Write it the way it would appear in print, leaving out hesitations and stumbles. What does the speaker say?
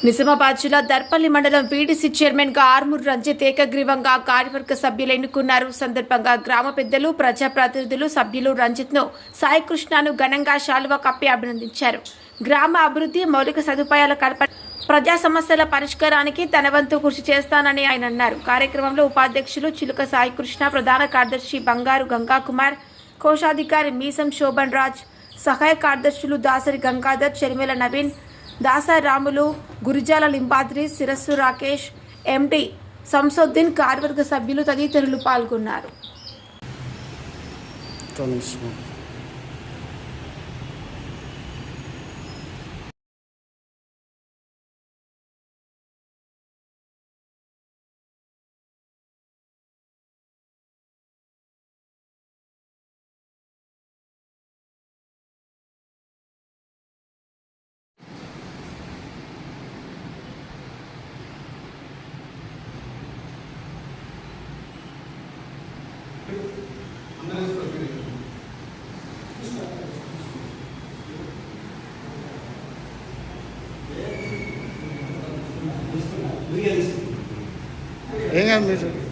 నిజామాబాద్ జిల్లా దర్పల్లి మండలం VDC chairman గా ఆర్మూర్ రంజిత్ ఏకగ్రీవంగా కార్యవర్గ సభ్యులు ఎన్నుకున్నారు. సందర్భంగా గ్రామ పెద్దలు, ప్రజాప్రతినిధులు, సభ్యులు రంజిత్ ను, సాయి కృష్ణను ఘనంగా శాలువా కప్పి అభినందించారు. గ్రామ అభివృద్ధి, మౌలిక సదుపాయాల కల్పన, ప్రజా సమస్యల పరిష్కారానికి తన వంతు కృషి చేస్తానని ఆయన అన్నారు. కార్యక్రమంలో ఉపాధ్యక్షులు చిలుక సాయి కృష్ణ, ప్రధాన కార్యదర్శి బంగారు గంగాకుమార్, కోశాధికారి మీసం శోభన్ రాజ్, సహాయ కార్యదర్శులు దాసరి గంగాధర్, చెరిమేల నవీన్, దాసారాములు, గురిజాల లింబాద్రి, శిరస్సు రాకేష్, ఎండి సంసోద్దీన్, కార్యవర్గ సభ్యులు తదితరులు పాల్గొన్నారు. ఏం కాదు మీరు